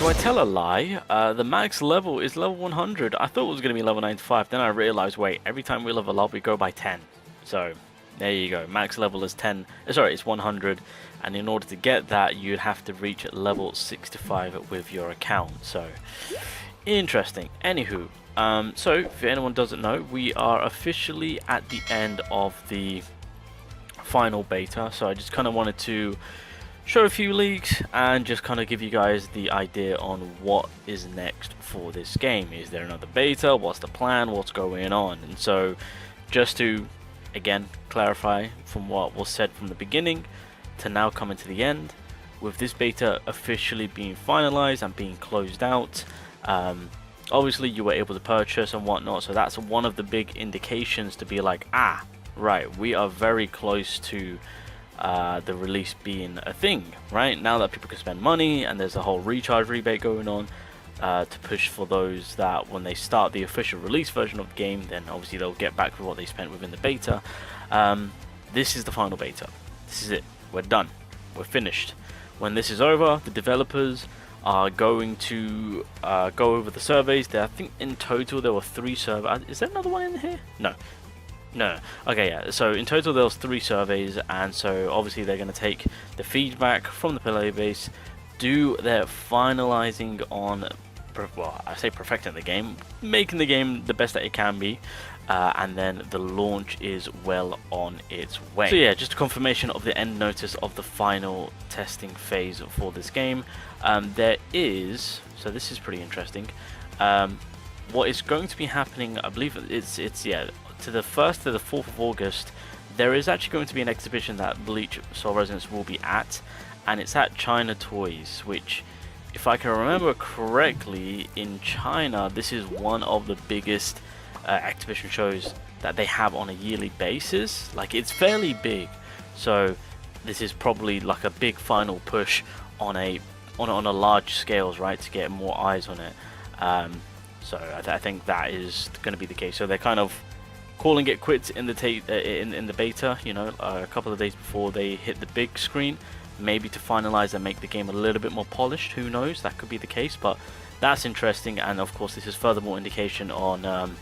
So I tell a lie, the max level is level 100. I thought it was going to be level 95, then I realized, wait, every time we level up we go by 10. So there you go, max level is 10, sorry, it's 100, and in order to get that you'd have to reach level 65 with your account. So interesting. Anywho, so if anyone doesn't know, we are officially at the end of the final beta, so I just kind of wanted to show a few leaks and just kind of give you guys the idea on what is next for this game. Is there another beta? What's the plan? What's going on? And so just to again clarify from what was said from the beginning to now coming to the end, with this beta officially being finalized and being closed out, obviously you were able to purchase and whatnot, so that's one of the big indications to be like, ah, right, we are very close to the release being a thing, right? Now that people can spend money and there's a whole recharge rebate going on to push for those that when they start the official release version of the game, then obviously they'll get back with what they spent within the beta. This is the final beta. This is it. We're done. We're finished. When this is over, the developers are going to go over the surveys. I think in total there were 3 surveys. Is there another one in here? No. No. Okay, yeah. So in total there was 3 surveys, and so obviously they're going to take the feedback from the player base, do their finalizing on, well, I say perfecting the game, making the game the best that it can be, and then the launch is well on its way. So yeah, just a confirmation of the end notice of the final testing phase for this game. There is, so this is pretty interesting. What is going to be happening, I believe it's yeah, to the 1st to the 4th of August, there is actually going to be an exhibition that Bleach Soul Reasonance will be at, and it's at China Toys, which, if I can remember correctly, in China this is one of the biggest exhibition shows that they have on a yearly basis. Like, it's fairly big, so this is probably like a big final push on a large scales, right, to get more eyes on it. So I think that is going to be the case. So they're kind of calling it quits in the in the beta, you know, a couple of days before they hit the big screen, maybe to finalize and make the game a little bit more polished. Who knows, that could be the case, but that's interesting. And of course this is furthermore indication on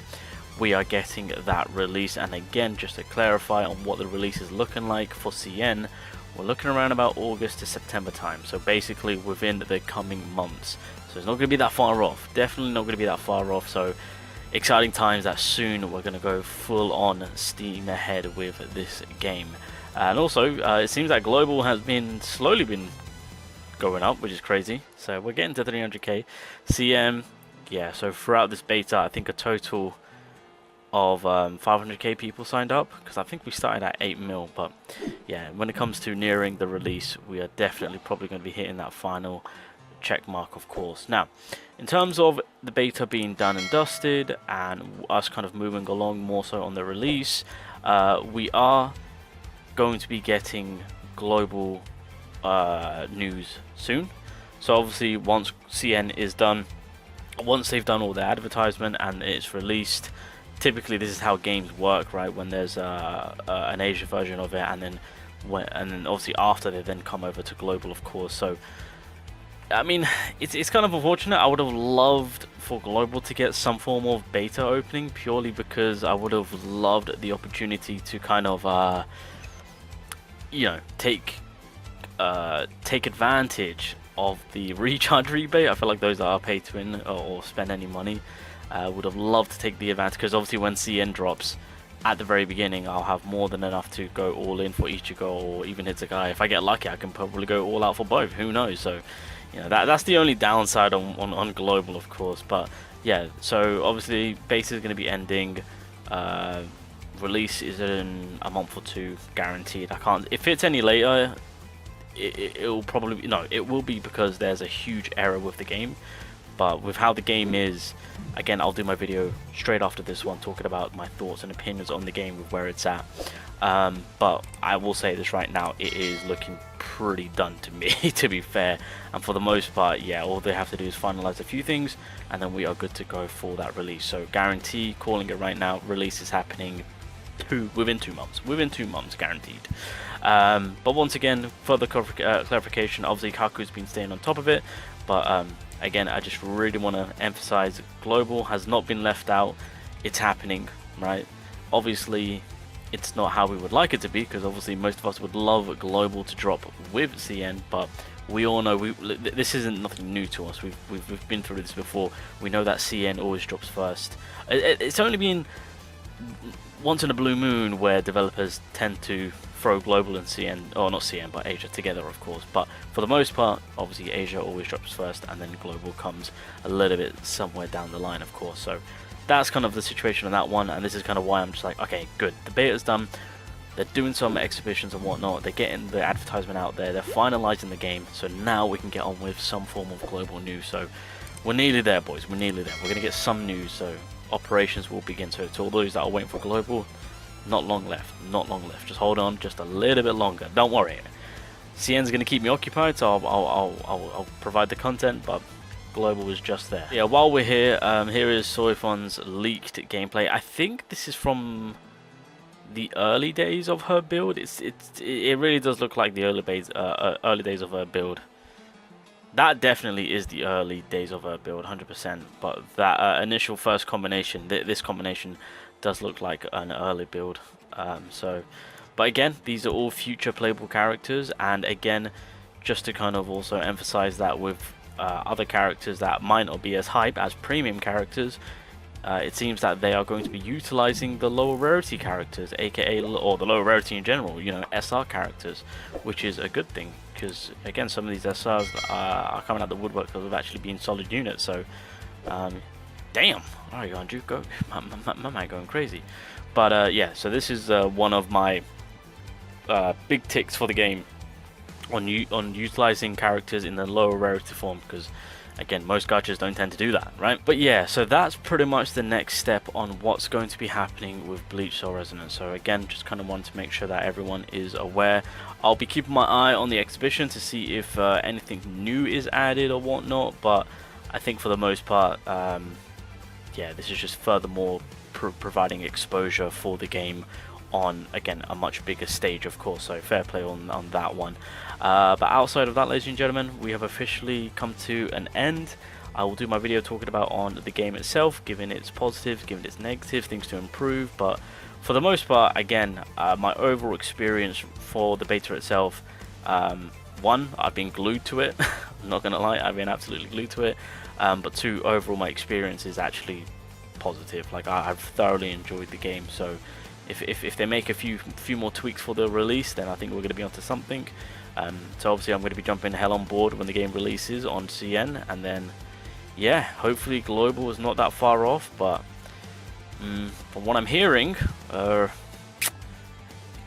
we are getting that release. And again, just to clarify on what the release is looking like for CN, we're looking around about August to September time, so basically within the coming months. So it's not going to be that far off, definitely not going to be that far off. So exciting times that soon we're going to go full on steam ahead with this game. And also it seems that global has been slowly been going up, which is crazy. So we're getting to 300k. CM, yeah, so throughout this beta I think a total of 500k people signed up, because I think we started at 8 mil. But yeah, when it comes to nearing the release, we are definitely probably going to be hitting that final check mark, of course. Now, in terms of the beta being done and dusted and us kind of moving along more so on the release, we are going to be getting global news soon. So obviously once CN is done, once they've done all the advertisement and it's released, typically this is how games work, right? When there's an Asia version of it, and then obviously after they then come over to global, of course. So I mean, it's kind of unfortunate. I would have loved for global to get some form of beta opening, purely because I would have loved the opportunity to kind of you know, take advantage of the recharge rebate. I feel like those that are paid to win or spend any money would have loved to take the advantage, because obviously when CN drops at the very beginning, I'll have more than enough to go all in for Ichigo or even Hitsugai. If I get lucky, I can probably go all out for both, who knows. So you know, that's the only downside on global, of course. But yeah, so obviously beta is going to be ending. Release is in a month or 2 guaranteed. I can't, if it's any later, it will probably, no, it will be, because there's a huge error with the game. But with how the game is, again, I'll do my video straight after this one talking about my thoughts and opinions on the game with where it's at. But I will say this right now, it is looking pretty done to me, to be fair. And for the most part, yeah, all they have to do is finalize a few things, and then we are good to go for that release. So guarantee, calling it right now, release is happening within 2 months guaranteed. But once again, further clarification, obviously Kaku's been staying on top of it, but again, I just really want to emphasize global has not been left out. It's happening, right? Obviously it's not how we would like it to be, because obviously most of us would love global to drop with CN, but we all know this isn't nothing new to us. We've been through this before. We know that CN always drops first. It's only been once in a blue moon where developers tend to throw global and CN, or not CN, but Asia together, of course. But for the most part, obviously Asia always drops first, and then global comes a little bit somewhere down the line, of course. So that's kind of the situation on that one, and this is kind of why I'm just like, okay, good. The beta's done. They're doing some exhibitions and whatnot. They're getting the advertisement out there. They're finalizing the game. So now we can get on with some form of global news. So we're nearly there, boys. We're nearly there. We're going to get some news. So operations will begin. So to all those that are waiting for global, not long left. Not long left. Just hold on just a little bit longer. Don't worry. CN's going to keep me occupied, so I'll provide the content, but global is just there. Yeah, while we're here, here is Soifon's leaked gameplay. I think this is from the early days of her build. It really does look like the early days of her build. That definitely is the early days of her build, 100%. But that initial first combination, this combination, does look like an early build. But again, these are all future playable characters, and again, just to kind of also emphasize that with other characters that might not be as hype as premium characters, it seems that they are going to be utilizing the lower rarity characters, aka, or the lower rarity in general, you know, SR characters, which is a good thing, because again, some of these SRs are coming out the woodwork because they've actually been solid units. So damn, alright, Andrew, go, my man going crazy. But yeah, so this is one of my big ticks for the game on utilizing characters in the lower rarity form, because again, most gachas don't tend to do that, right? But yeah, so that's pretty much the next step on what's going to be happening with Bleach Soul Reasonance. So again, just kind of wanted to make sure that everyone is aware. I'll be keeping my eye on the exhibition to see if anything new is added or whatnot, but I think for the most part, yeah, this is just furthermore providing exposure for the game on, again, a much bigger stage, of course, so fair play on that one. But outside of that, ladies and gentlemen, we have officially come to an end. I will do my video talking about on the game itself, giving its positives, giving its negatives, things to improve, but for the most part, again, my overall experience for the beta itself, one, I've been glued to it. I'm not gonna lie, I've been absolutely glued to it. But two, overall my experience is actually positive. Like, I've thoroughly enjoyed the game. So if they make a few more tweaks for the release, then I think we're going to be onto something. So obviously I'm going to be jumping hell on board when the game releases on CN, and then yeah, hopefully global is not that far off. But from what I'm hearing, it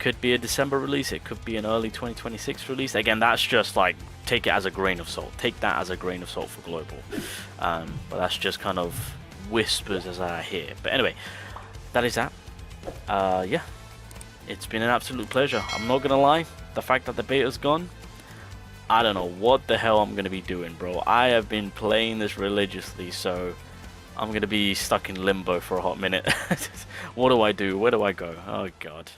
could be a December release, it could be an early 2026 release. Again, that's just like, take it as a grain of salt. Take that as a grain of salt for global. But that's just kind of whispers as I hear. But anyway, that is that. Yeah, it's been an absolute pleasure. I'm not gonna lie, the fact that the beta's gone, I don't know what the hell I'm gonna be doing, bro. I have been playing this religiously, so I'm gonna be stuck in limbo for a hot minute. What do I do? Where do I go? Oh god.